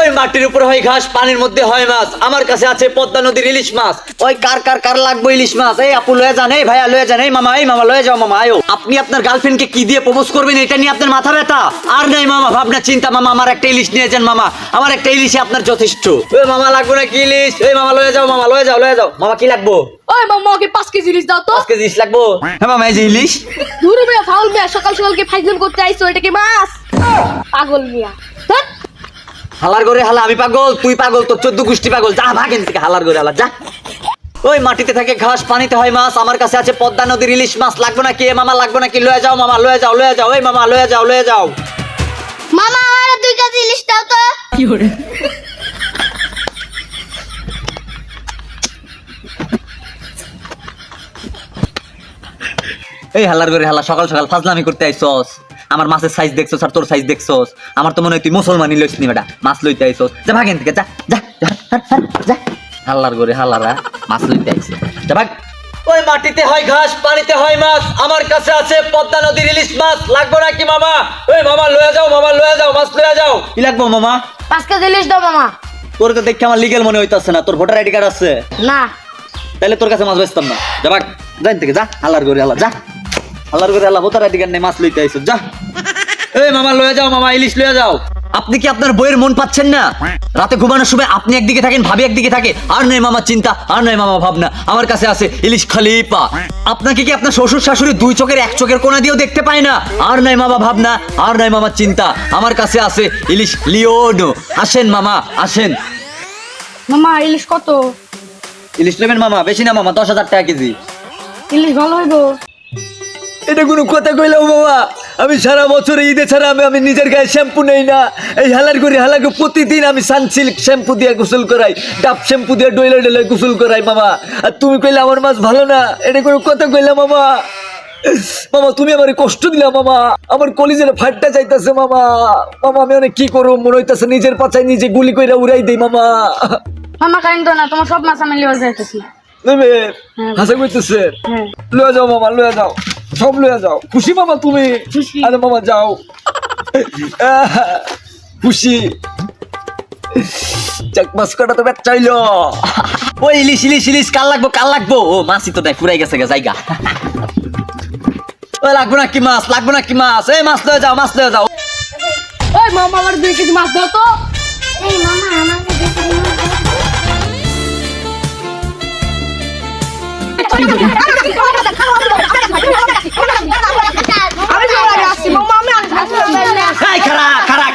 ওই মাটির উপরে হয় ঘাস, পানির মধ্যে হয় মাছ, আমার কাছে আছে পদ্মা নদীর ইলিশ মাছ। ওই কার কার কার লাগবে ইলিশ মাছ? এই আপু লয়ে যান, এই ভাইয়া লয়ে যান, এই মামা লয়ে যাও মামা আয়ো। আপনি আপনার গার্লফ্রেন্ডকে কি দিয়ে প্রপোজ করবেন এটা নিয়ে আপনার মাথা ব্যথা? আর নাই মামা ভাবনা চিন্তা, মামা আমার একটা ইলিশ নিয়ে যান মামা, আমার একটা ইলিশে আপনার যথেষ্ট। ওই মামা লাগবে না কি ইলিশ? এই মামা লয়ে যাও, মামা লয়ে যাও। মামা কি লাগবো? ওই মামা ওকে 5 কেজি ইলিশ দাও তো। 5 কেজি ইলিশ লাগবো? হ্যাঁ মামা এই যে ইলিশ। ধুরু মিয়া ফাউল মিয়া, সকাল সকাল কি ফাইজলাম করতে আইছো? এটা কি মাছ? পাগল মিয়া। ধ্যাৎ। হালার করে হালা, আমি পাগল তুই পাগল, তোর 14 গোষ্ঠী পাগল, যা ভাগেন থেকে হালার করে হালা যা। ওই মাটিতে থাকে ঘাস, পানিতে হয় মাছ, আমার কাছে আছে পদ্মা নদীর ইলিশ মাছ। লাগবে নাকি এ মামা? লাগবে নাকি? লয়ে যাও মামা লয়ে যাও। এই মামা লয়ে যাও। মামা আমার 2 কেজি ইলিশ দাও তো। কি হরে? এই হালার করে হালা, সকাল সকাল ফাজলামি করতে আইছস। আমার মাছের সাইজ দেখছস আর তোর সাইজ দেখছস? আমার তো মনে হয় তুই মুসলমানই লইছ নি বেটা, মাছ লইতে আইছস। যা ভাগেন থেকে যা। হাল্লার করে হালারা মাছ লইতে আইছে, যা ভাগ। ওই মাটিতে হয় ঘাস, পানিতে হয় মাছ, আমার কাছে আছে পদ্মা নদীর ইলিশ মাছ। লাগবে নাকি মামা? ওই মামা লয়ে যাও, মাছ লয়ে যাও। কি লাগবো মামা? 5 কেজি ইলিশ দাও মামা। তোর তো দেখে আমার লিগেল মনে হইতাছে না, তোর ভোটার আইডি কার্ড আছে? না। তাহলে তোর কাছে মাছ বেচতাম না, যা ভাগ জান থেকে যা। হাল্লার করে হালা যা, হাল্লার করে হালা, ভোটার আইডি কার্ড নেই, মাছ লইতে আইছো যা। এই মামা লয়ে যাও, মামা ইলিশ লয়ে যাও। আপনি কি আপনার বইয়ের মন পাচ্ছেন না? রাতে ঘুমানোর সময় আপনি একদিকে থাকেন, ভাবি একদিকে থাকে। আর নয় মামা চিন্তা, আর নয় মামা ভাবনা, আমার কাছে আছে ইলিশ খলিফা। আপনাকে কি আপনার শ্বশুর শাশুড়ি 2 চোখের 1 চোখের কোনা দিয়েও দেখতে পায় না? আর নয় মামা ভাবনা, আর নয় মামা চিন্তা, আমার কাছে আছে ইলিশ লিওনো। আসেন মামা আসেন। মামা ইলিশ কত? ইলিশ নেবেন মামা? বেশি না মামা, 10,000 টাকা কেজি। ইলিশ ভালো হইবো? এটা কোনো কথা কইলাম বাবা? আমি সারা বছর ঈদে ছাড়া আমি নিজের গায়ে শ্যাম্পু নেই না। এই হালার করে হালাকে প্রতিদিন আমি সানসিল্ক শ্যাম্পু দিয়ে গোসল করাই, ডাব শ্যাম্পু দিয়ে ডইলে গোসল করাই মামা। আর তুমি কইলে আমার মাছ ভালো না? এটা কোনো কথা কইলাম মামা? মামা তুমি আমার কষ্ট দিলা মামা, আমার কলিজের ফাটটা যাইতাছে মামা। আমি অনেক কি করবো, মনে হইতাছে নিজের পাছায় নিজে গুলি কইরা উড়াই দেই মামা। মামা কাইন্দো না, তোমার সব মাছ আমি লিয়ে যাইতেছি। নেবে হাসা কইতেছে? লয়ে যাও মামা, লয়ে যাও, সব লয়ে যাও। খুশি মামা তুমি? খুশি। আরে মামা যাও, খুশি। যাক মাছ কটা তো চাইলো। ওই ইলিশ কাল লাগবো। ও মাছই তো দেখ ফুরাই গেছে জায়গা। ওই লাগবো না কি মাছ? এই মাছ লয়ে যাও। ওই মামা আমার 2 কেজি মাছ দাও তো। এই মামা আমাকে দেখে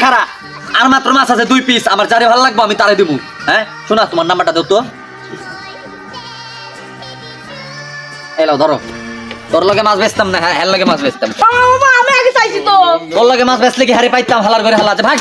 খারা আর মাত্র মাছ আছে 2 পিস, আমার যারে ভালো লাগবো আমি তারে দেবো। হ্যাঁ শোনা, তোমার নাম্বারটা দাও তো। এলাও ধরো, তোর লগে মাছ বেচতাম না, হ্যাঁ লগে মাছ বেচতাম। মামা আমি আগে চাইছি তো। তোর লগে মাছ বেচলে কি হারে পাইতাম? হালার করে হালা আছে ভাগ।